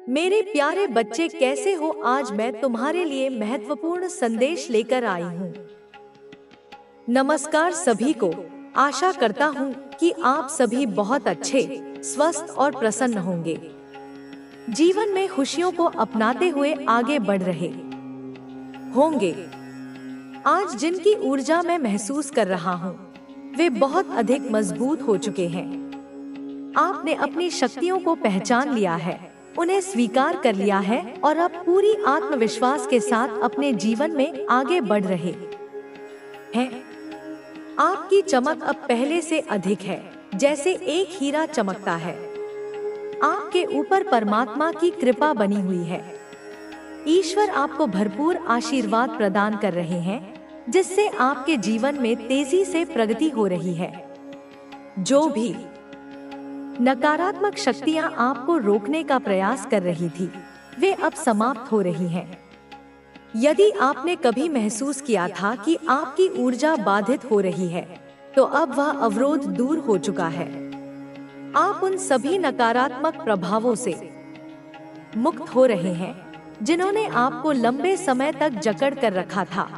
मेरे प्यारे बच्चे, कैसे हो? आज मैं तुम्हारे लिए महत्वपूर्ण संदेश लेकर आई हूँ। नमस्कार सभी को। आशा करता हूँ कि आप सभी बहुत अच्छे, स्वस्थ और प्रसन्न होंगे। जीवन में खुशियों को अपनाते हुए आगे बढ़ रहे होंगे। आज जिनकी ऊर्जा मैं महसूस कर रहा हूँ, वे बहुत अधिक मजबूत हो चुके हैं। आपने अपनी शक्तियों को पहचान लिया है, उन्हें स्वीकार कर लिया है और अब पूरी आत्मविश्वास के साथ अपने जीवन में आगे बढ़ रहे हैं। आपकी चमक अब पहले से अधिक है, जैसे एक हीरा चमकता है। आपके ऊपर परमात्मा की कृपा बनी हुई है। ईश्वर आपको भरपूर आशीर्वाद प्रदान कर रहे हैं, जिससे आपके जीवन में तेजी से प्रगति हो रही है। जो भी नकारात्मक शक्तियां आपको रोकने का प्रयास कर रही थी, वे अब समाप्त हो रही हैं। यदि आपने कभी महसूस किया था कि आपकी ऊर्जा बाधित हो रही है, तो अब वह अवरोध दूर हो चुका है। आप उन सभी नकारात्मक प्रभावों से मुक्त हो रहे हैं, जिन्होंने आपको लंबे समय तक जकड़ कर रखा था।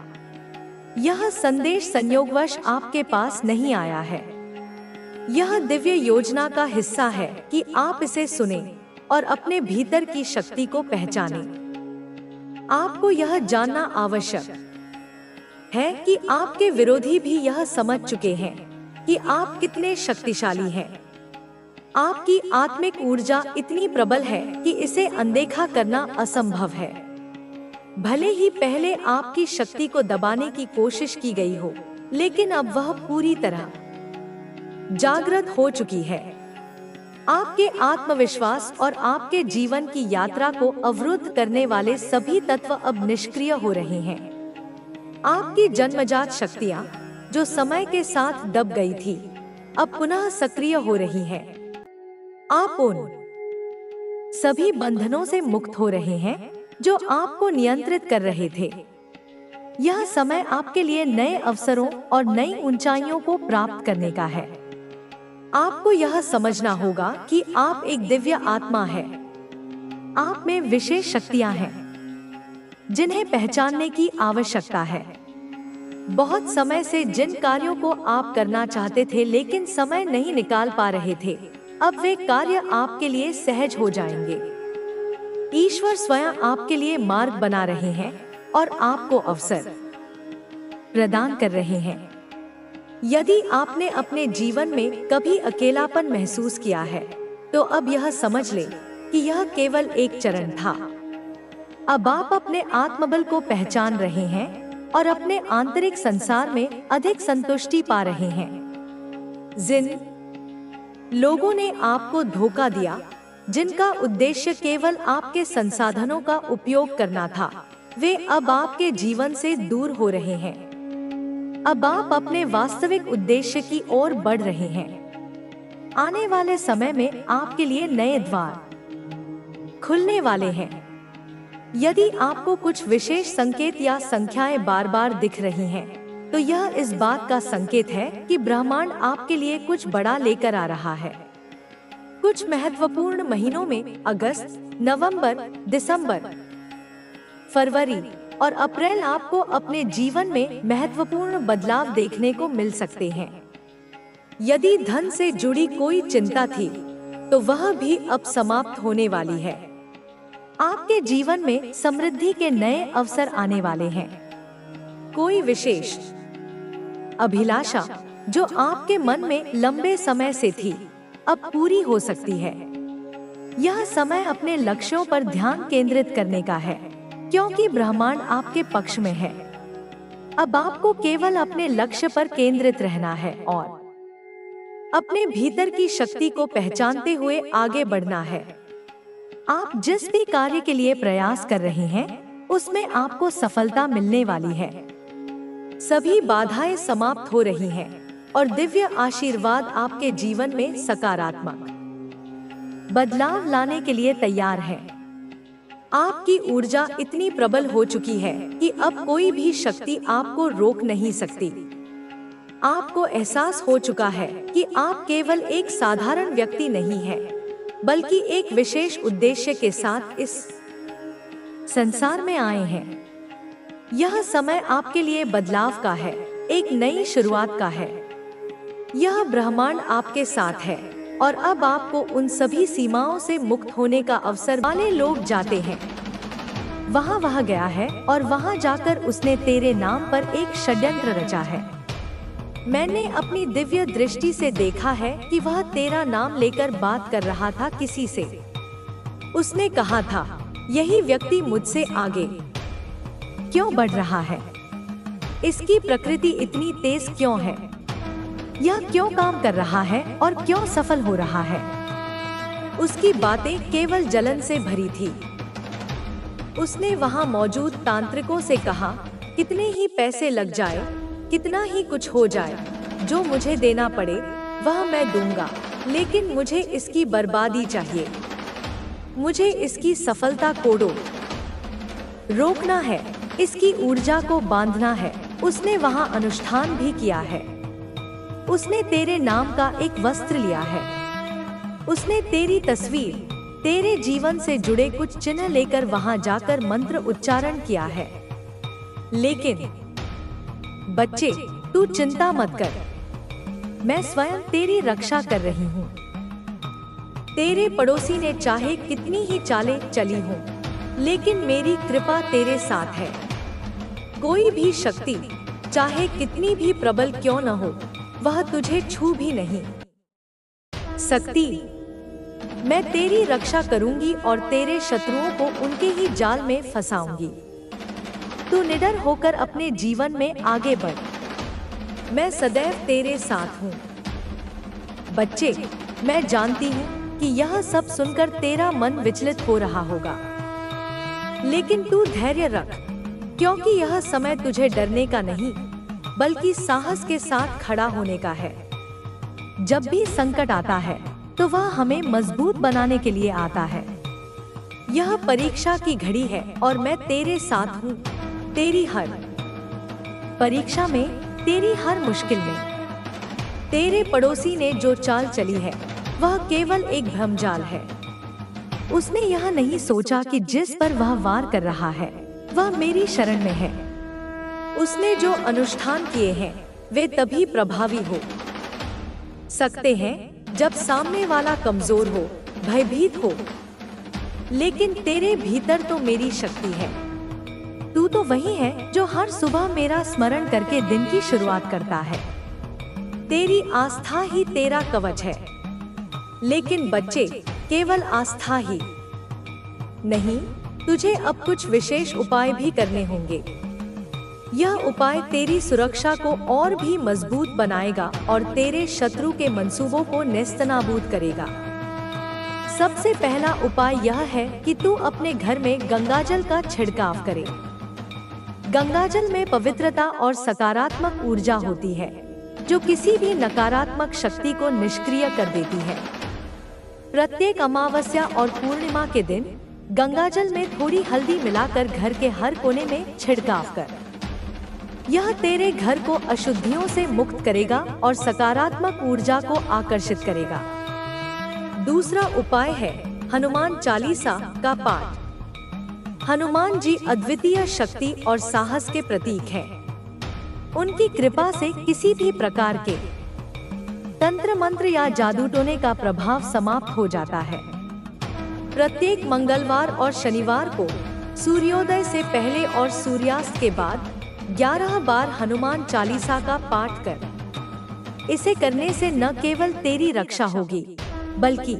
यह संदेश संयोगवश आपके पास नहीं आया है। यह दिव्य योजना का हिस्सा है कि आप इसे सुनें और अपने भीतर की शक्ति को पहचानें। आपको यह जानना आवश्यक है कि आपके विरोधी भी यह समझ चुके हैं कि आप कितने शक्तिशाली हैं। आपकी आत्मिक ऊर्जा इतनी प्रबल है कि इसे अनदेखा करना असंभव है। भले ही पहले आपकी शक्ति को दबाने की कोशिश की गई हो, लेकिन अब वह पूरी तरह जागृत हो चुकी है। आपके आत्मविश्वास और आपके जीवन की यात्रा को अवरुद्ध करने वाले सभी तत्व अब निष्क्रिय हो रहे हैं। आपकी जन्मजात शक्तियां, जो समय के साथ दब गई थी, अब पुनः सक्रिय हो रही हैं। आप उन सभी बंधनों से मुक्त हो रहे हैं जो आपको नियंत्रित कर रहे थे। यह समय आपके लिए नए अवसरों और नई ऊंचाइयों को प्राप्त करने का है। आपको यह समझना होगा कि आप एक दिव्य आत्मा है। आप में विशेष शक्तियां हैं, जिन्हें पहचानने की आवश्यकता है। बहुत समय से जिन कार्यों को आप करना चाहते थे लेकिन समय नहीं निकाल पा रहे थे, अब वे कार्य आपके लिए सहज हो जाएंगे। ईश्वर स्वयं आपके लिए मार्ग बना रहे हैं और आपको अवसर प्रदान कर रहे हैं। यदि आपने अपने जीवन में कभी अकेलापन महसूस किया है, तो अब यह समझ लें कि यह केवल एक चरण था। अब आप अपने आत्मबल को पहचान रहे हैं और अपने आंतरिक संसार में अधिक संतुष्टि पा रहे हैं। जिन लोगों ने आपको धोखा दिया, जिनका उद्देश्य केवल आपके संसाधनों का उपयोग करना था, वे अब आपके जीवन से दूर हो रहे हैं। अब आप अपने वास्तविक उद्देश्य की ओर बढ़ रहे हैं। आने वाले समय में आपके लिए नए द्वार खुलने वाले हैं। यदि आपको कुछ विशेष संकेत या संख्याएं बार बार दिख रही हैं, तो यह इस बात का संकेत है कि ब्रह्मांड आपके लिए कुछ बड़ा लेकर आ रहा है। कुछ महत्वपूर्ण महीनों में अगस्त, नवंबर, दिसंबर, फरवरी और अप्रैल आपको अपने जीवन में महत्वपूर्ण बदलाव देखने को मिल सकते हैं। यदि धन से जुड़ी कोई चिंता थी, तो वह भी अब समाप्त होने वाली है। आपके जीवन में समृद्धि के नए अवसर आने वाले हैं। कोई विशेष अभिलाषा जो आपके मन में लंबे समय से थी, अब पूरी हो सकती है। यह समय अपने लक्ष्यों पर ध्यान केंद्रित करने का है, क्योंकि ब्रह्मांड आपके पक्ष में है। अब आपको केवल अपने लक्ष्य पर केंद्रित रहना है और अपने भीतर की शक्ति को पहचानते हुए आगे बढ़ना है। आप जिस भी कार्य के लिए प्रयास कर रहे हैं, उसमें आपको सफलता मिलने वाली है। सभी बाधाएं समाप्त हो रही हैं और दिव्य आशीर्वाद आपके जीवन में सकारात्मक बदलाव लाने के लिए तैयार है। आपकी ऊर्जा इतनी प्रबल हो चुकी है कि अब कोई भी शक्ति आपको रोक नहीं सकती। आपको एहसास हो चुका है कि आप केवल एक साधारण व्यक्ति नहीं हैं, बल्कि एक विशेष उद्देश्य के साथ इस संसार में आए हैं। यह समय आपके लिए बदलाव का है, एक नई शुरुआत का है। यह ब्रह्मांड आपके साथ है और अब आपको उन सभी सीमाओं से मुक्त होने का अवसर वाले लोग जाते हैं। वह गया है और वहां जाकर उसने तेरे नाम पर एक षड्यंत्र रचा है। मैंने अपनी दिव्य दृष्टि से देखा है कि वह तेरा नाम लेकर बात कर रहा था किसी से। उसने कहा था, यही व्यक्ति मुझसे आगे क्यों बढ़ रहा है? इसकी प्रकृति इतनी तेज क्यों है? यह क्यों काम कर रहा है और क्यों सफल हो रहा है? उसकी बातें केवल जलन से भरी थी। उसने वहां मौजूद तांत्रिकों से कहा, कितने ही पैसे लग जाए, कितना ही कुछ हो जाए, जो मुझे देना पड़े वह मैं दूंगा, लेकिन मुझे इसकी बर्बादी चाहिए। मुझे इसकी सफलता को रोकना है, इसकी ऊर्जा को बांधना है। उसने वहां अनुष्ठान भी किया है। उसने तेरे नाम का एक वस्त्र लिया है। उसने तेरी तस्वीर, तेरे जीवन से जुड़े कुछ चिन्ह लेकर वहां जाकर मंत्र उच्चारण किया है। लेकिन बच्चे, तू चिंता मत कर, मैं स्वयं तेरी रक्षा कर रही हूँ। तेरे पड़ोसी ने चाहे कितनी ही चालें चली हों, लेकिन मेरी कृपा तेरे साथ है। कोई भी शक्ति, चाहे कितनी भी प्रबल क्यों न हो, वह तुझे छू भी नहीं सकती। मैं तेरी रक्षा करूंगी और तेरे शत्रुओं को उनके ही जाल में फंसाऊंगी। तू निडर होकर अपने जीवन में आगे बढ़। मैं सदैव तेरे साथ हूँ। बच्चे, मैं जानती हूँ कि यह सब सुनकर तेरा मन विचलित हो रहा होगा, लेकिन तू धैर्य रख, क्योंकि यह समय तुझे डरने का नहीं, बल्कि साहस के साथ खड़ा होने का है। जब भी संकट आता है तो वह हमें मजबूत बनाने के लिए आता है। यह परीक्षा की घड़ी है और मैं तेरे साथ हूँ, तेरी हर परीक्षा में, तेरी हर मुश्किल में। तेरे पड़ोसी ने जो चाल चली है वह केवल एक भ्रमजाल है। उसने यह नहीं सोचा कि जिस पर वह वार कर रहा है वह मेरी शरण में है। उसने जो अनुष्ठान किए हैं वे तभी प्रभावी हो सकते हैं जब सामने वाला कमजोर हो, भयभीत हो। लेकिन तेरे भीतर तो मेरी शक्ति है। तू तो वही है जो हर सुबह मेरा स्मरण करके दिन की शुरुआत करता है। तेरी आस्था ही तेरा कवच है। लेकिन बच्चे, केवल आस्था ही नहीं, तुझे अब कुछ विशेष उपाय भी करने होंगे। यह उपाय तेरी सुरक्षा को और भी मजबूत बनाएगा और तेरे शत्रु के मंसूबों को नेस्तनाबूद करेगा। सबसे पहला उपाय यह है कि तू अपने घर में गंगाजल का छिड़काव करे। गंगाजल में पवित्रता और सकारात्मक ऊर्जा होती है, जो किसी भी नकारात्मक शक्ति को निष्क्रिय कर देती है। प्रत्येक अमावस्या और पूर्णिमा के दिन गंगाजल में थोड़ी हल्दी मिलाकर घर के हर कोने में छिड़काव कर। यह तेरे घर को अशुद्धियों से मुक्त करेगा और सकारात्मक ऊर्जा को आकर्षित करेगा। दूसरा उपाय है हनुमान चालीसा का पाठ। हनुमान जी अद्वितीय शक्ति और साहस के प्रतीक हैं। उनकी कृपा से किसी भी प्रकार के तंत्र मंत्र या जादू टोने का प्रभाव समाप्त हो जाता है। प्रत्येक मंगलवार और शनिवार को सूर्योदय से पहले और सूर्यास्त के बाद 11 बार हनुमान चालीसा का पाठ कर। इसे करने से न केवल तेरी रक्षा होगी, बल्कि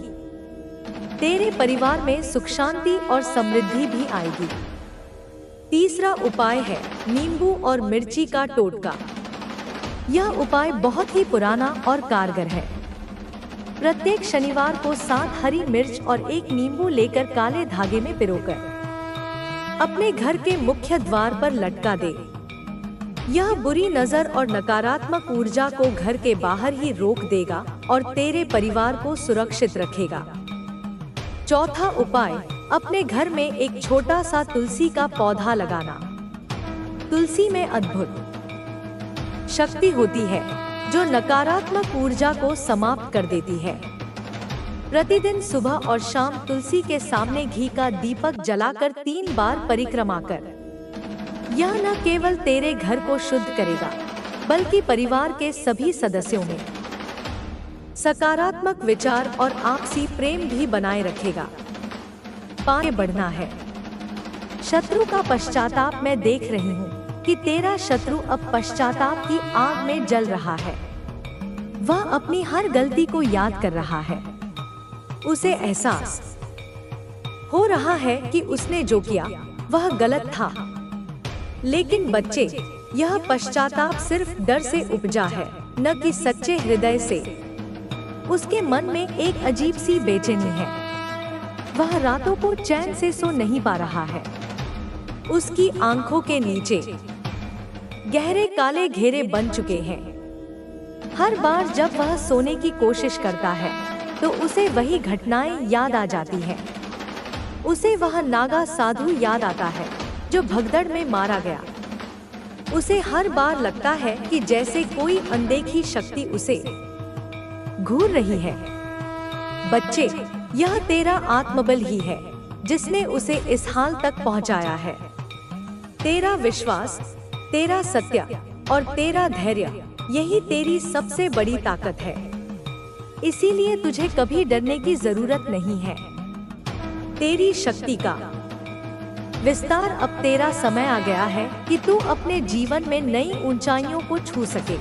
तेरे परिवार में सुख शांति और समृद्धि भी आएगी। तीसरा उपाय है नींबू और मिर्ची का टोटका। यह उपाय बहुत ही पुराना और कारगर है। प्रत्येक शनिवार को 7 हरी मिर्च और 1 नींबू लेकर काले धागे में पिरोकर अपने घर के मुख्य द्वार पर लटका दे। यह बुरी नजर और नकारात्मक ऊर्जा को घर के बाहर ही रोक देगा और तेरे परिवार को सुरक्षित रखेगा। चौथा उपाय, अपने घर में एक छोटा सा तुलसी का पौधा लगाना। तुलसी में अद्भुत शक्ति होती है जो नकारात्मक ऊर्जा को समाप्त कर देती है। प्रतिदिन सुबह और शाम तुलसी के सामने घी का दीपक जलाकर 3 बार परिक्रमा कर। यह न केवल तेरे घर को शुद्ध करेगा, बल्कि परिवार के सभी सदस्यों में सकारात्मक विचार और आपसी प्रेम भी बनाए रखेगा। आगे बढ़ना है। शत्रु का पश्चाताप। मैं देख रही हूँ कि तेरा शत्रु अब पश्चाताप की आग में जल रहा है। वह अपनी हर गलती को याद कर रहा है। उसे एहसास हो रहा है कि उसने जो किया वह गलत था। लेकिन बच्चे, यह पश्चाताप सिर्फ डर से उपजा है, न कि सच्चे हृदय से। उसके मन में एक अजीब सी बेचैनी है। वह रातों को चैन से सो नहीं पा रहा है। उसकी आंखों के नीचे गहरे काले घेरे बन चुके हैं। हर बार जब वह सोने की कोशिश करता है तो उसे वही घटनाएं याद आ जाती हैं। उसे वह नागा साधु याद आता है जो भगदड़ में मारा गया। उसे हर बार लगता है कि जैसे कोई अनदेखी शक्ति उसे घूर रही है। बच्चे, यह तेरा आत्मबल ही है जिसने उसे इस हाल तक पहुंचाया है। तेरा विश्वास, तेरा सत्य और तेरा धैर्य, यही तेरी सबसे बड़ी ताकत है। इसीलिए तुझे कभी डरने की जरूरत नहीं है। तेरी शक्ति का विस्तार। अब तेरा समय आ गया है कि तू अपने जीवन में नई ऊंचाइयों को छू सके।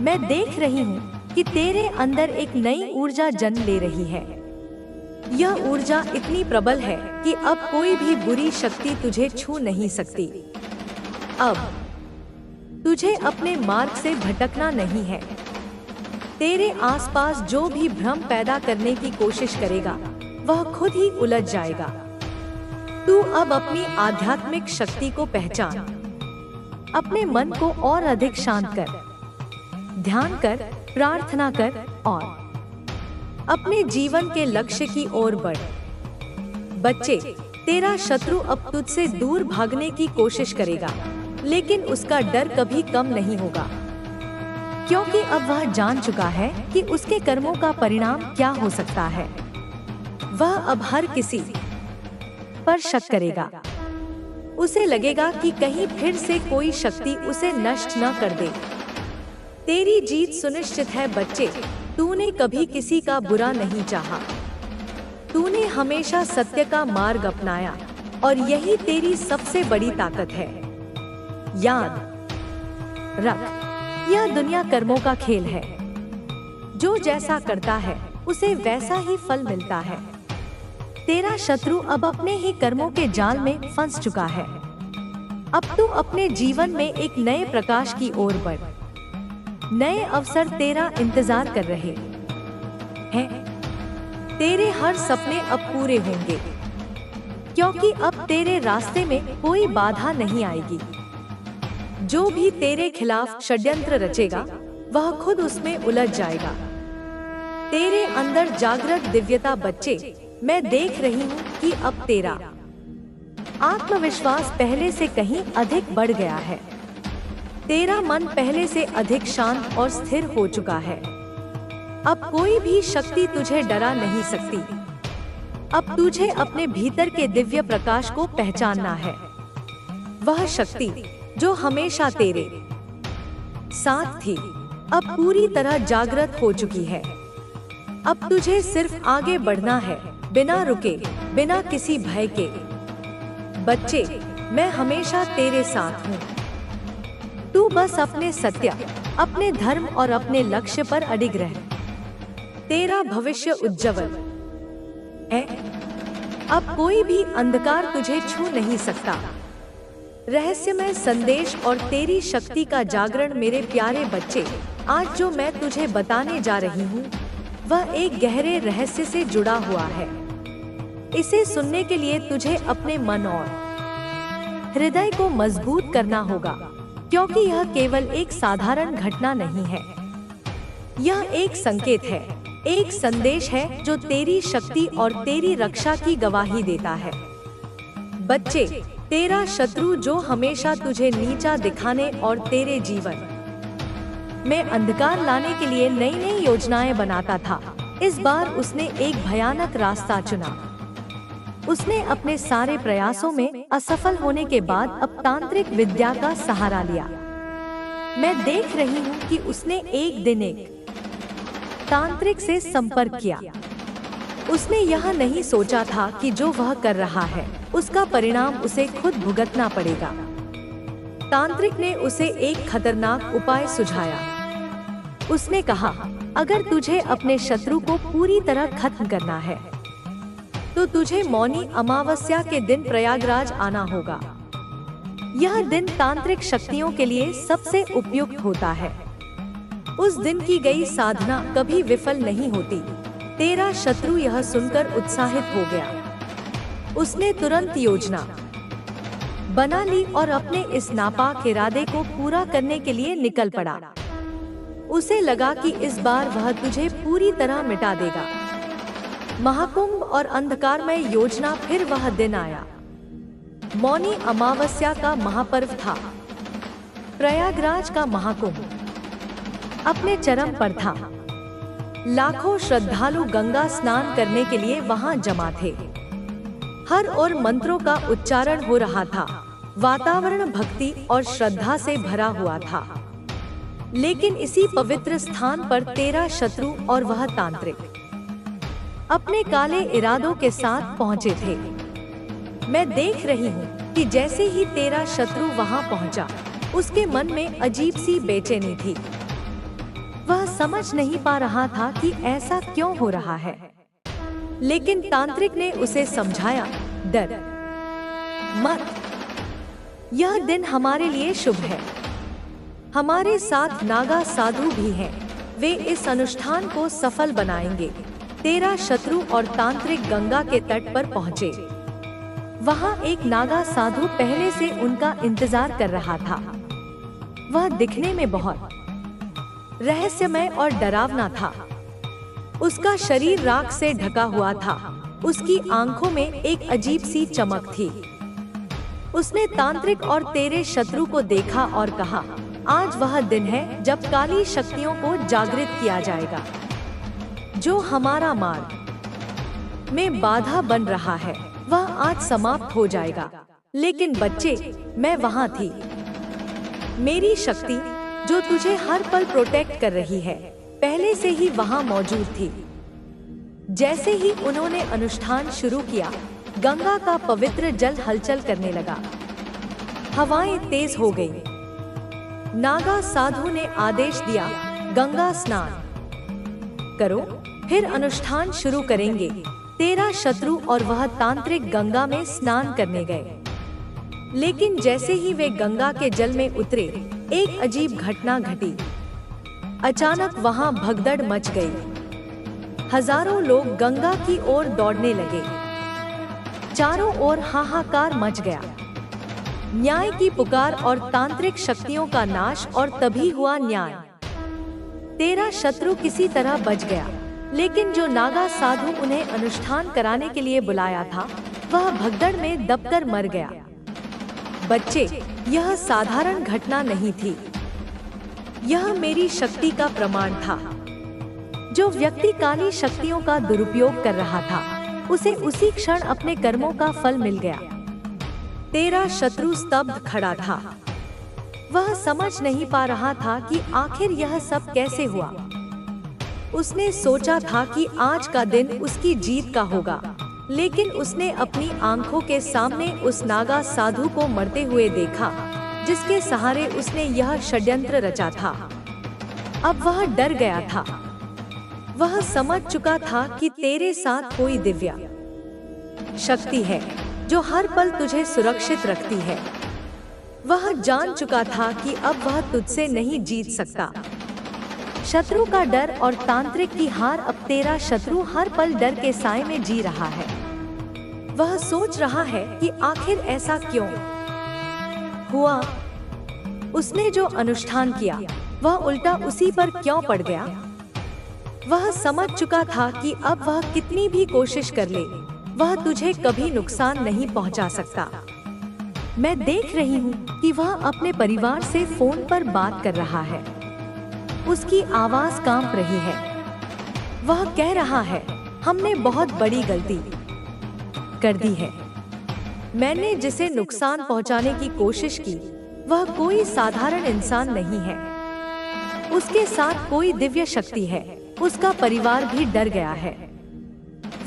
मैं देख रही हूँ कि तेरे अंदर एक नई ऊर्जा जन्म ले रही है। यह ऊर्जा इतनी प्रबल है कि अब कोई भी बुरी शक्ति तुझे छू नहीं सकती। अब तुझे अपने मार्ग से भटकना नहीं है। तेरे आसपास जो भी भ्रम पैदा करने की कोशिश करेगा वह खुद ही उलझ जाएगा। तू अब अपनी आध्यात्मिक शक्ति को पहचान। अपने मन को और अधिक शांत कर, ध्यान कर, प्रार्थना कर और अपने जीवन के लक्ष्य की ओर बढ़। बच्चे, तेरा शत्रु अब तुझसे दूर भागने की कोशिश करेगा, लेकिन उसका डर कभी कम नहीं होगा, क्योंकि अब वह जान चुका है कि उसके कर्मों का परिणाम क्या हो सकता है। वह अब हर किसी पर शक करेगा। उसे लगेगा कि कहीं फिर से कोई शक्ति उसे नष्ट न कर दे। तेरी जीत सुनिश्चित है बच्चे। तूने कभी किसी का बुरा नहीं चाहा। तूने हमेशा सत्य का मार्ग अपनाया और यही तेरी सबसे बड़ी ताकत है। याद रख, यह दुनिया कर्मों का खेल है। जो जैसा करता है उसे वैसा ही फल मिलता है। तेरा शत्रु अब अपने ही कर्मों के जाल में फंस चुका है। अब तू अपने जीवन में एक नए प्रकाश की ओर बढ़। नए अवसर तेरा इंतजार कर रहे हैं। तेरे हर सपने अब पूरे होंगे, क्योंकि अब तेरे रास्ते में कोई बाधा नहीं आएगी। जो भी तेरे खिलाफ षड्यंत्र रचेगा वह खुद उसमें उलझ जाएगा। तेरे अंदर जागृत दिव्यता बच्चे, मैं देख रही हूँ कि अब तेरा आत्मविश्वास पहले से कहीं अधिक बढ़ गया है। तेरा मन पहले से अधिक शांत और स्थिर हो चुका है। अब कोई भी शक्ति तुझे डरा नहीं सकती। अब तुझे अपने भीतर के दिव्य प्रकाश को पहचानना है। वह शक्ति जो हमेशा तेरे साथ थी, अब पूरी तरह जागृत हो चुकी है। अब तुझे सिर्फ आगे बढ़ना है, बिना रुके, बिना किसी भय के। बच्चे, मैं हमेशा तेरे साथ हूँ। तू बस अपने सत्य, अपने धर्म और अपने लक्ष्य पर अडिग रह। तेरा भविष्य उज्जवल है। अब कोई भी अंधकार तुझे छू नहीं सकता। रहस्यमय संदेश और तेरी शक्ति का जागरण। मेरे प्यारे बच्चे, आज जो मैं तुझे बताने जा रही हूँ वह एक गहरे रहस्य से जुड़ा हुआ है। इसे सुनने के लिए तुझे अपने मन और हृदय को मजबूत करना होगा, क्योंकि यह केवल एक साधारण घटना नहीं है। यह एक संकेत है, एक संदेश है जो तेरी शक्ति और तेरी रक्षा की गवाही देता है। बच्चे, तेरा शत्रु जो हमेशा तुझे नीचा दिखाने और तेरे जीवन में अंधकार लाने के लिए नई नई योजनाएं बनाता था, इस बार उसने एक भयानक रास्ता चुना। उसने अपने सारे प्रयासों में असफल होने के बाद अब तांत्रिक विद्या का सहारा लिया। मैं देख रही हूँ कि उसने एक दिन एक तांत्रिक से संपर्क किया। उसने यह नहीं सोचा था कि जो वह कर रहा है उसका परिणाम उसे खुद भुगतना पड़ेगा। तांत्रिक ने उसे एक खतरनाक उपाय सुझाया। उसने कहा, अगर तुझे अपने शत्रु को पूरी तरह खत्म करना है तो तुझे मौनी अमावस्या के दिन प्रयागराज आना होगा। यह दिन तांत्रिक शक्तियों के लिए सबसे उपयुक्त होता है। उस दिन की गई साधना कभी विफल नहीं होती। तेरा शत्रु यह सुनकर उत्साहित हो गया। उसने तुरंत योजना बना ली और अपने इस नापाक इरादे को पूरा करने के लिए निकल पड़ा। उसे लगा कि इस बार वह तुझे पूरी तरह मिटा देगा। महाकुंभ और अंधकारमय योजना। फिर वह दिन आया। मौनी अमावस्या का महापर्व था। प्रयागराज का महाकुंभ अपने चरम पर था। लाखों श्रद्धालु गंगा स्नान करने के लिए वहां जमा थे। हर ओर मंत्रों का उच्चारण हो रहा था। वातावरण भक्ति और श्रद्धा से भरा हुआ था। लेकिन इसी पवित्र स्थान पर तेरा शत्रु और वह तांत्रिक अपने काले इरादों के साथ पहुंचे थे। मैं देख रही हूँ कि जैसे ही तेरा शत्रु वहां पहुंचा, उसके मन में अजीब सी बेचैनी थी। वह समझ नहीं पा रहा था कि ऐसा क्यों हो रहा है। लेकिन तांत्रिक ने उसे समझाया, डर मत, यह दिन हमारे लिए शुभ है। हमारे साथ नागा साधु भी हैं। वे इस अनुष्ठान को सफल बनाएंगे। तेरा शत्रु और तांत्रिक गंगा के तट पर पहुंचे। वहां एक नागा साधु पहले से उनका इंतजार कर रहा था। वह दिखने में बहुत रहस्यमय और डरावना था। उसका शरीर राख से ढका हुआ था। उसकी आंखों में एक अजीब सी चमक थी। उसने तांत्रिक और तेरे शत्रु को देखा और कहा, आज वह दिन है जब काली शक्तियों को जागृत किया जाएगा। जो हमारा मार्ग में बाधा बन रहा है वह आज समाप्त हो जाएगा। लेकिन बच्चे, मैं वहां थी। मेरी शक्ति जो तुझे हर पल प्रोटेक्ट कर रही है, पहले से ही वहां मौजूद थी। जैसे ही उन्होंने अनुष्ठान शुरू किया, गंगा का पवित्र जल हलचल करने लगा। हवाएं तेज हो गईं। नागा साधु ने आदेश दिया, गंगा स्नान करो, फिर अनुष्ठान शुरू करेंगे। तेरा शत्रु और वह तांत्रिक गंगा में स्नान करने गए। लेकिन जैसे ही वे गंगा के जल में उतरे, एक अजीब घटना घटी। अचानक वहां भगदड़ मच गई। हजारों लोग गंगा की ओर दौड़ने लगे। चारों ओर हाहाकार मच गया। न्याय की पुकार और तांत्रिक शक्तियों का नाश। और तभी हुआ न्याय। तेरा शत्रु किसी तरह बच गया। लेकिन जो नागा साधु उन्हें अनुष्ठान कराने के लिए बुलाया था, वह भगदड़ में दबकर मर गया। बच्चे, यह साधारण घटना नहीं थी। यह मेरी शक्ति का प्रमाण था। जो व्यक्ति काली शक्तियों का दुरुपयोग कर रहा था, उसे उसी क्षण अपने कर्मों का फल मिल गया। तेरा शत्रु स्तब्ध खड़ा था। वह समझ नहीं पा रहा था कि आखिर यह सब कैसे हुआ। उसने सोचा था कि आज का दिन उसकी जीत का होगा, लेकिन उसने अपनी आंखों के सामने उस नागा साधु को मरते हुए देखा, जिसके सहारे उसने यह षड्यंत्र रचा था। अब वह डर गया था। वह समझ चुका था कि तेरे साथ कोई दिव्य शक्ति है जो हर पल तुझे सुरक्षित रखती है। वह जान चुका था कि अब वह तुझसे नहीं जीत सकता। शत्रु का डर और तांत्रिक की हार। अब तेरा शत्रु हर पल डर के साए में जी रहा है। वह सोच रहा है कि आखिर ऐसा क्यों हुआ। उसने जो अनुष्ठान किया, वह उल्टा उसी पर क्यों पड़ गया। वह समझ चुका था कि अब वह कितनी भी कोशिश कर ले, वह तुझे कभी नुकसान नहीं पहुंचा सकता। मैं देख रही हूँ कि वह अपने परिवार से फोन पर बात कर रहा है। उसकी आवाज कांप रही है। वह कह रहा है, हमने बहुत बड़ी गलती कर दी है। मैंने जिसे नुकसान पहुंचाने की कोशिश की वह कोई साधारण इंसान नहीं है। उसके साथ कोई दिव्य शक्ति है। उसका परिवार भी डर गया है।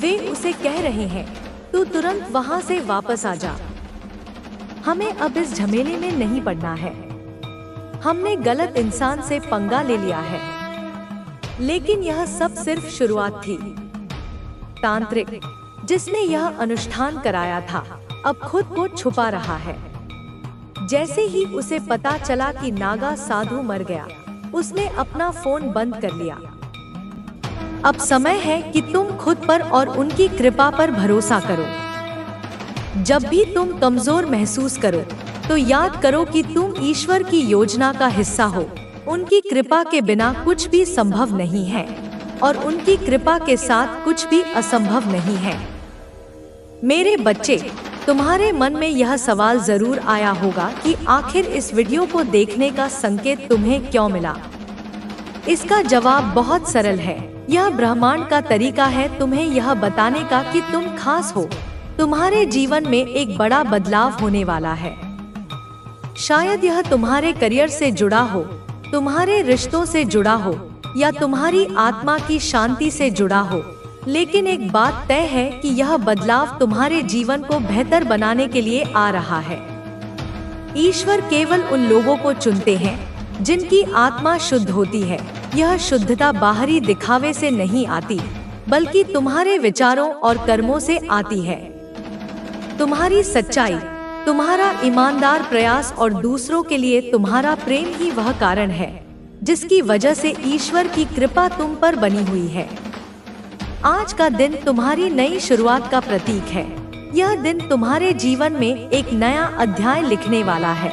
वे उसे कह रहे हैं, तू तुरंत वहां से वापस आ जा। हमें अब इस झमेले में नहीं पड़ना है। हमने गलत इंसान से पंगा ले लिया है। लेकिन यह सब सिर्फ शुरुआत थी। तांत्रिक जिसने यह अनुष्ठान कराया था अब खुद को छुपा रहा है। जैसे ही उसे पता चला कि नागा साधु मर गया, उसने अपना फोन बंद कर लिया। अब समय है कि तुम खुद पर और उनकी कृपा पर भरोसा करो। जब भी तुम कमजोर महसूस करो तो याद करो कि तुम ईश्वर की योजना का हिस्सा हो। उनकी कृपा के बिना कुछ भी संभव नहीं है और उनकी कृपा के साथ कुछ भी असंभव नहीं है। मेरे बच्चे, तुम्हारे मन में यह सवाल जरूर आया होगा कि आखिर इस वीडियो को देखने का संकेत तुम्हें क्यों मिला। इसका जवाब बहुत सरल है। यह ब्रह्मांड का तरीका है तुम्हें यह बताने का कि तुम खास हो। तुम्हारे जीवन में एक बड़ा बदलाव होने वाला है। शायद यह तुम्हारे करियर से जुड़ा हो, तुम्हारे रिश्तों से जुड़ा हो या तुम्हारी आत्मा की शांति से जुड़ा हो। लेकिन एक बात तय है कि यह बदलाव तुम्हारे जीवन को बेहतर बनाने के लिए आ रहा है। ईश्वर केवल उन लोगों को चुनते हैं जिनकी आत्मा शुद्ध होती है। यह शुद्धता बाहरी दिखावे से नहीं आती, बल्कि तुम्हारे विचारों और कर्मों से आती है। तुम्हारी सच्चाई, तुम्हारा ईमानदार प्रयास और दूसरों के लिए तुम्हारा प्रेम ही वह कारण है जिसकी वजह से ईश्वर की कृपा तुम पर बनी हुई है। आज का दिन तुम्हारी नई शुरुआत का प्रतीक है। यह दिन तुम्हारे जीवन में एक नया अध्याय लिखने वाला है,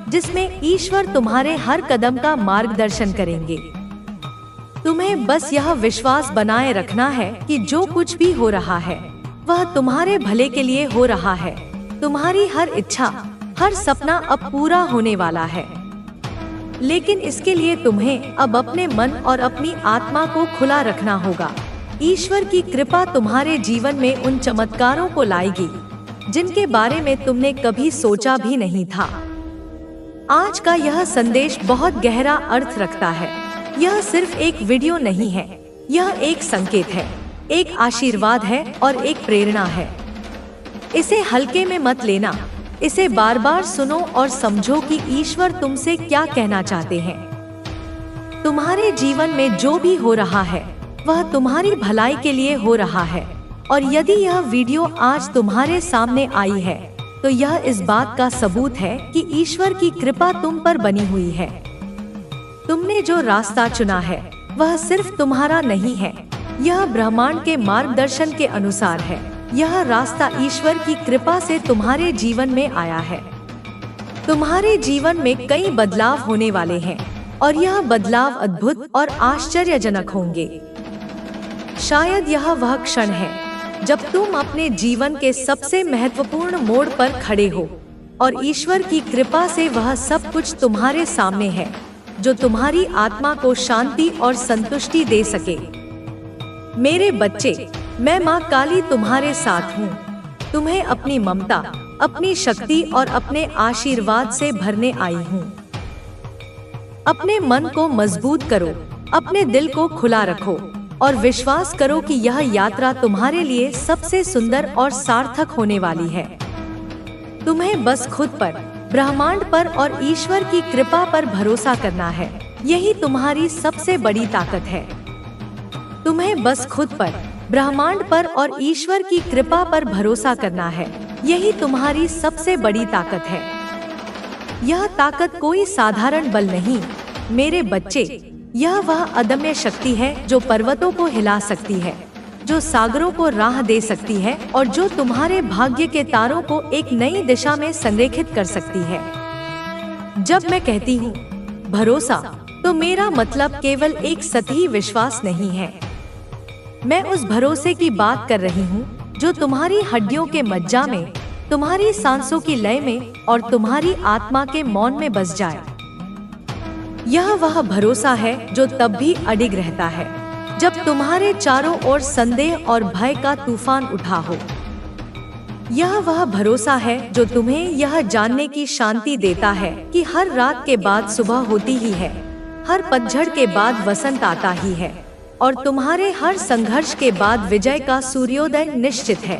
जिसमें ईश्वर तुम्हारे हर कदम का मार्गदर्शन करेंगे। तुम्हें बस यह विश्वास बनाए रखना है कि जो कुछ भी हो रहा है वह तुम्हारे भले के लिए हो रहा है। तुम्हारी हर इच्छा, हर सपना अब पूरा होने वाला है। लेकिन इसके लिए तुम्हें अब अपने मन और अपनी आत्मा को खुला रखना होगा। ईश्वर की कृपा तुम्हारे जीवन में उन चमत्कारों को लाएगी जिनके बारे में तुमने कभी सोचा भी नहीं था। आज का यह संदेश बहुत गहरा अर्थ रखता है। यह सिर्फ एक वीडियो नहीं है, यह एक संकेत है, एक आशीर्वाद है और एक प्रेरणा है। इसे हल्के में मत लेना। इसे बार बार सुनो और समझो कि ईश्वर तुमसे क्या कहना चाहते हैं। तुम्हारे जीवन में जो भी हो रहा है वह तुम्हारी भलाई के लिए हो रहा है। और यदि यह वीडियो आज तुम्हारे सामने आई है तो यह इस बात का सबूत है कि ईश्वर की कृपा तुम पर बनी हुई है। तुमने जो रास्ता चुना है वह सिर्फ तुम्हारा नहीं है, यह ब्रह्मांड के मार्गदर्शन के अनुसार है। यह रास्ता ईश्वर की कृपा से तुम्हारे जीवन में आया है। तुम्हारे जीवन में कई बदलाव होने वाले हैं और यह बदलाव अद्भुत और आश्चर्यजनक होंगे। शायद यह वह क्षण है जब तुम अपने जीवन के सबसे महत्वपूर्ण मोड़ पर खड़े हो और ईश्वर की कृपा से वह सब कुछ तुम्हारे सामने है जो तुम्हारी आत्मा को शांति और संतुष्टि दे सके। मेरे बच्चे, मैं माँ काली तुम्हारे साथ हूँ। तुम्हें अपनी ममता, अपनी शक्ति और अपने आशीर्वाद से भरने आई हूँ। अपने मन को मजबूत करो, अपने दिल को खुला रखो और विश्वास करो कि यह यात्रा तुम्हारे लिए सबसे सुंदर और सार्थक होने वाली है। तुम्हें बस खुद पर, ब्रह्मांड पर और ईश्वर की कृपा पर भरोसा करना है। यही तुम्हारी सबसे बड़ी ताकत है। तुम्हें बस खुद पर, ब्रह्मांड पर और ईश्वर की कृपा पर भरोसा करना है। यही तुम्हारी सबसे बड़ी ताकत है। यह ताकत कोई साधारण बल नहीं मेरे बच्चे, यह वह अदम्य शक्ति है जो पर्वतों को हिला सकती है, जो सागरों को राह दे सकती है और जो तुम्हारे भाग्य के तारों को एक नई दिशा में संरेखित कर सकती है। जब मैं कहती हूँ भरोसा, तो मेरा मतलब केवल एक सतही विश्वास नहीं है। मैं उस भरोसे की बात कर रही हूँ जो तुम्हारी हड्डियों के मज्जा में, तुम्हारी सांसों की लय में और तुम्हारी आत्मा के मौन में बस जाए। यह वह भरोसा है जो तब भी अडिग रहता है जब तुम्हारे चारों ओर संदेह और भय का तूफान उठा हो। यह वह भरोसा है जो तुम्हें यह जानने की शांति देता है कि हर रात के बाद सुबह होती ही है, हर पतझड़ के बाद वसंत आता ही है और तुम्हारे हर संघर्ष के बाद विजय का सूर्योदय निश्चित है।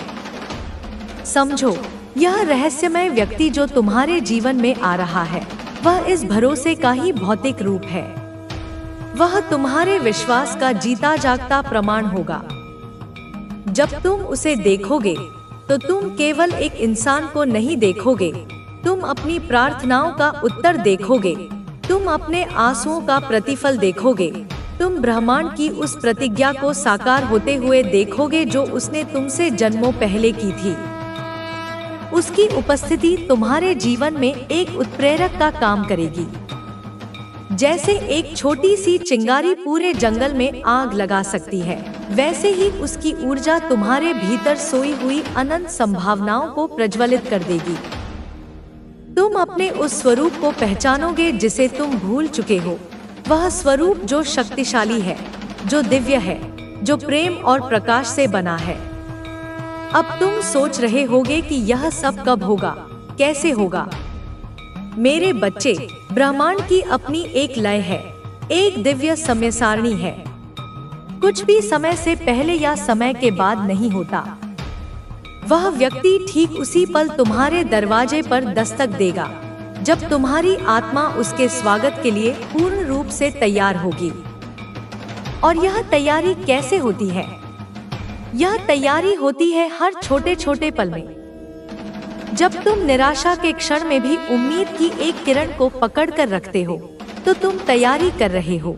समझो, यह रहस्यमय व्यक्ति जो तुम्हारे जीवन में आ रहा है, वह इस भरोसे का ही भौतिक रूप है। वह तुम्हारे विश्वास का जीता जागता प्रमाण होगा। जब तुम उसे देखोगे तो तुम केवल एक इंसान को नहीं देखोगे, तुम अपनी प्रार्थनाओं का उत्तर देखोगे, तुम अपने आंसुओं का प्रतिफल देखोगे, तुम ब्रह्मांड की उस प्रतिज्ञा को साकार होते हुए देखोगे जो उसने तुमसे जन्मों पहले की थी। उसकी उपस्थिति तुम्हारे जीवन में एक उत्प्रेरक का काम करेगी। जैसे एक छोटी सी चिंगारी पूरे जंगल में आग लगा सकती है, वैसे ही उसकी ऊर्जा तुम्हारे भीतर सोई हुई अनंत संभावनाओं को प्रज्वलित कर देगी। तुम अपने उस स्वरूप को पहचानोगे जिसे तुम भूल चुके हो, वह स्वरूप जो शक्तिशाली है, जो दिव्य है, जो प्रेम और प्रकाश से बना है। अब तुम सोच रहे होगे कि यह सब कब होगा, कैसे होगा। मेरे बच्चे, ब्रह्मांड की अपनी एक लय है, एक दिव्य समय सारणी है। कुछ भी समय से पहले या समय के बाद नहीं होता। वह व्यक्ति ठीक उसी पल तुम्हारे दरवाजे पर दस्तक देगा, जब तुम्हारी आत्मा उसके स्वागत के लिए पूर्ण रूप से तैयार होगी। और यह तैयारी कैसे होती है? यह तैयारी होती है हर छोटे छोटे पल में। जब तुम निराशा के क्षण में भी उम्मीद की एक किरण को पकड़ कर रखते हो, तो तुम तैयारी कर रहे हो।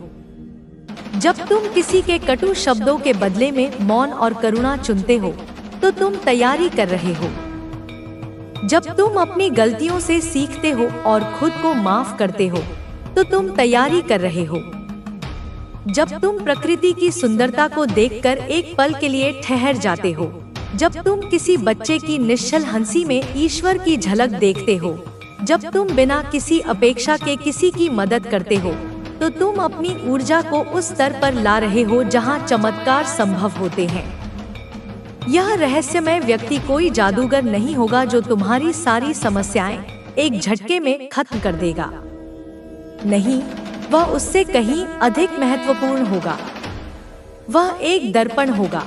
जब तुम किसी के कटु शब्दों के बदले में मौन और करुणा चुनते हो, तो तुम तैयारी कर रहे हो। जब तुम अपनी गलतियों से सीखते हो और खुद को माफ करते हो, तो तुम तैयारी कर रहे हो। जब तुम प्रकृति की सुंदरता को देखकर एक पल के लिए ठहर जाते हो, जब तुम किसी बच्चे की निश्चल हंसी में ईश्वर की झलक देखते हो, जब तुम बिना किसी अपेक्षा के किसी की मदद करते हो, तो तुम अपनी ऊर्जा को उस स्तर पर ला रहे हो जहां चमत्कार संभव होते हैं। यह रहस्यमय व्यक्ति कोई जादूगर नहीं होगा जो तुम्हारी सारी समस्याएं एक झटके में खत्म कर देगा। नहीं, वह उससे कहीं अधिक महत्वपूर्ण होगा। वह एक दर्पण होगा,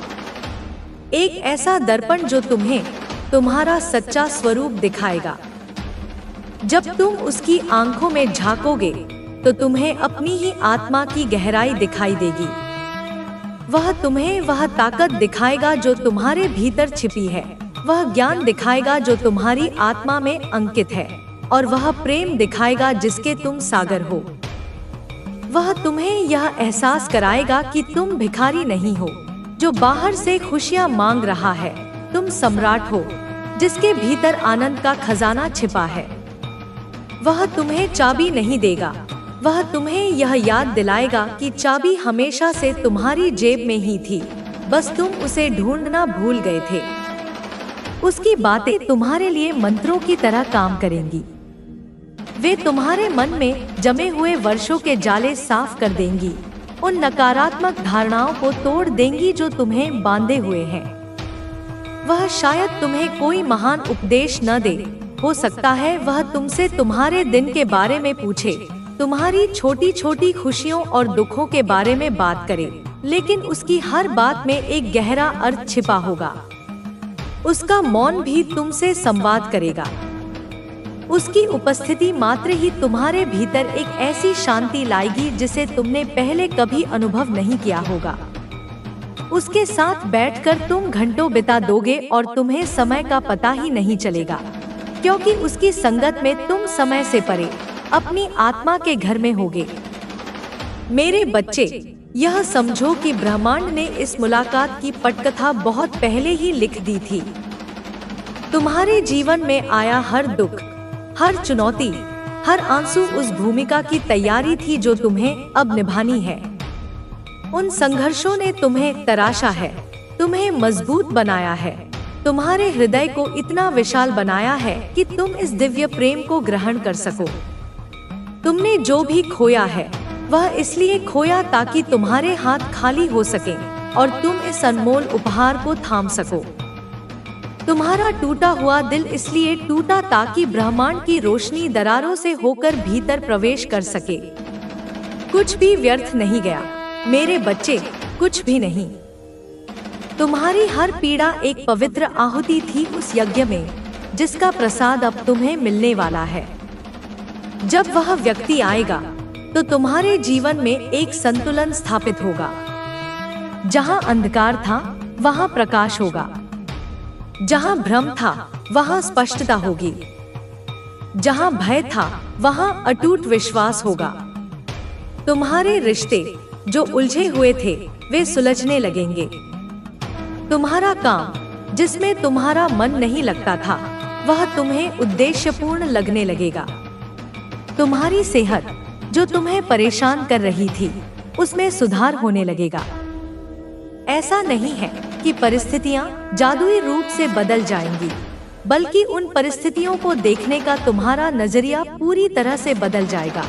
एक ऐसा दर्पण जो तुम्हें तुम्हारा सच्चा स्वरूप दिखाएगा। जब तुम उसकी आंखों में झांकोगे, तो तुम्हें अपनी ही आत्मा की गहराई दिखाई देगी। वह तुम्हें वह ताकत दिखाएगा जो तुम्हारे भीतर छिपी है, वह ज्ञान दिखाएगा जो तुम्हारी आत्मा में अंकित है, और वह प्रेम दिखाएगा जिसके तुम सागर हो। वह तुम्हें यह एहसास कराएगा कि तुम भिखारी नहीं हो जो बाहर से खुशियां मांग रहा है, तुम सम्राट हो जिसके भीतर आनंद का खजाना छिपा है। वह तुम्हें चाबी नहीं देगा, वह तुम्हें यह याद दिलाएगा कि चाबी हमेशा से तुम्हारी जेब में ही थी, बस तुम उसे ढूंढना भूल गए थे। उसकी बातें तुम्हारे लिए मंत्रों की तरह काम करेंगी। वे तुम्हारे मन में जमे हुए वर्षों के जाले साफ कर देंगी, उन नकारात्मक धारणाओं को तोड़ देंगी जो तुम्हें बांधे हुए हैं। वह शायद तुम्हें कोई महान उपदेश न दे, हो सकता है वह तुमसे तुम्हारे दिन के बारे में पूछे, तुम्हारी छोटी छोटी खुशियों और दुखों के बारे में बात करे, लेकिन उसकी हर बात में एक गहरा अर्थ छिपा होगा। उसका मौन भी तुमसे संवाद करेगा। उसकी उपस्थिति मात्र ही तुम्हारे भीतर एक ऐसी शांति लाएगी जिसे तुमने पहले कभी अनुभव नहीं किया होगा। उसके साथ बैठकर तुम घंटों बिता दोगे और तुम्हें समय का पता ही नहीं चलेगा, क्योंकि उसकी संगत में तुम समय से परे अपनी आत्मा के घर में होगे। मेरे बच्चे, यह समझो कि ब्रह्मांड ने इस मुलाकात की पटकथा बहुत पहले ही लिख दी थी। तुम्हारे जीवन में आया हर दुख, हर चुनौती, हर आंसू उस भूमिका की तैयारी थी जो तुम्हें अब निभानी है। उन संघर्षों ने तुम्हें तराशा है, तुम्हें मजबूत बनाया है, तुम्हारे हृदय को इतना विशाल बनाया है कि तुम इस दिव्य प्रेम को ग्रहण कर सको। तुमने जो भी खोया है, वह इसलिए खोया ताकि तुम्हारे हाथ खाली हो सके और तुम इस अनमोल उपहार को थाम सको। तुम्हारा टूटा हुआ दिल इसलिए टूटा ताकि ब्रह्मांड की रोशनी दरारों से होकर भीतर प्रवेश कर सके। कुछ भी व्यर्थ नहीं गया मेरे बच्चे, कुछ भी नहीं। तुम्हारी हर पीड़ा एक पवित्र आहुति थी उस यज्ञ में, जिसका प्रसाद अब तुम्हें मिलने वाला है। जब वह व्यक्ति आएगा तो तुम्हारे जीवन में एक संतुलन स्थापित होगा। जहां अंधकार था वहां प्रकाश होगा, जहां भ्रम था वहां स्पष्टता होगी, जहां भय था वहां अटूट विश्वास होगा। तुम्हारे रिश्ते जो उलझे हुए थे वे सुलझने लगेंगे। तुम्हारा काम जिसमें तुम्हारा मन नहीं लगता था वह तुम्हें उद्देश्यपूर्ण लगने लगेगा। तुम्हारी सेहत जो तुम्हें परेशान कर रही थी उसमें सुधार होने लगेगा। ऐसा नहीं है कि परिस्थितियां जादुई रूप से बदल जाएंगी, बल्कि उन परिस्थितियों को देखने का तुम्हारा नजरिया पूरी तरह से बदल जाएगा।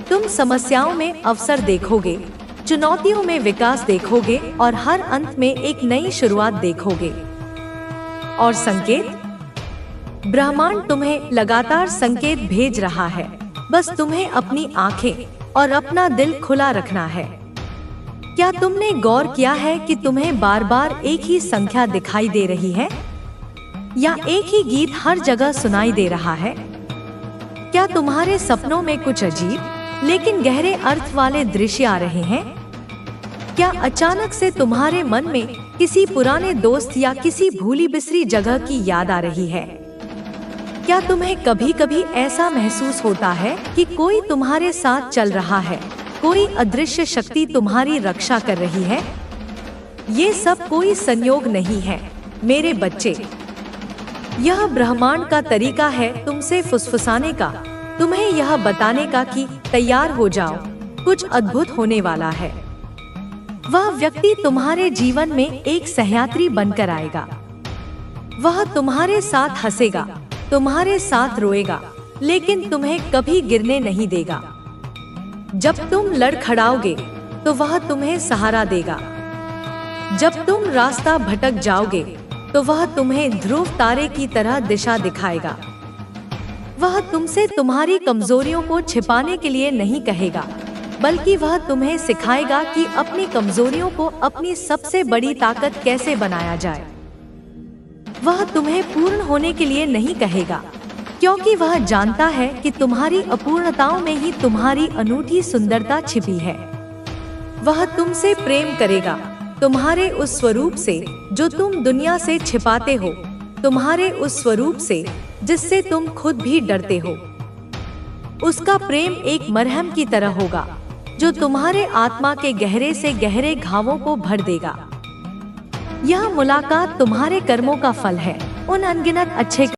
तुम समस्याओं में अवसर देखोगे, चुनौतियों में विकास देखोगे और हर अंत में एक नई शुरुआत देखोगे। और संकेत, ब्रह्मांड तुम्हें लगातार संकेत भेज रहा है, बस तुम्हें अपनी आंखें और अपना दिल खुला रखना है। क्या तुमने गौर किया है कि तुम्हें बार बार एक ही संख्या दिखाई दे रही है, या एक ही गीत हर जगह सुनाई दे रहा है? क्या तुम्हारे सपनों में कुछ अजीब लेकिन गहरे अर्थ वाले दृश्य आ रहे हैं? क्या अचानक से तुम्हारे मन में किसी पुराने दोस्त या किसी भूली बिसरी जगह की याद आ रही है? क्या तुम्हें कभी कभी ऐसा महसूस होता है कि कोई तुम्हारे साथ चल रहा है, कोई अदृश्य शक्ति तुम्हारी रक्षा कर रही है? ये सब कोई संयोग नहीं है मेरे बच्चे। यह ब्रह्मांड का तरीका है तुमसे फुसफुसाने का, तुम्हें यह बताने का कि तैयार हो जाओ, कुछ अद्भुत होने वाला है। वह व्यक्ति तुम्हारे जीवन में एक सहयात्री बनकर आएगा। वह तुम्हारे साथ हंसेगा, तुम्हारे साथ रोएगा, लेकिन तुम्हें कभी गिरने नहीं देगा। जब तुम लड़खड़ाओगे तो वह तुम्हें सहारा देगा। जब तुम रास्ता भटक जाओगे तो वह तुम्हें ध्रुव तारे की तरह दिशा दिखाएगा। वह तुमसे तुम्हारी कमजोरियों को छिपाने के लिए नहीं कहेगा, बल्कि वह तुम्हें सिखाएगा कि अपनी कमजोरियों को अपनी सबसे बड़ी ताकत कैसे बनाया जाए। वह तुम्हें पूर्ण होने के लिए नहीं कहेगा, क्योंकि वह जानता है कि तुम्हारी अपूर्णताओं में ही तुम्हारी अनूठी सुंदरता छिपी है। वह तुमसे प्रेम करेगा, तुम्हारे उस स्वरूप से जो तुम दुनिया से छिपाते हो, तुम्हारे उस स्वरूप से जिससे तुम खुद भी डरते हो। उसका प्रेम एक मरहम की तरह होगा जो तुम्हारे आत्मा के गहरे से गहरे घावों को भर देगा। यह मुलाकात तुम्हारे कर्मों का फल है, उन अनगिनत अच्छे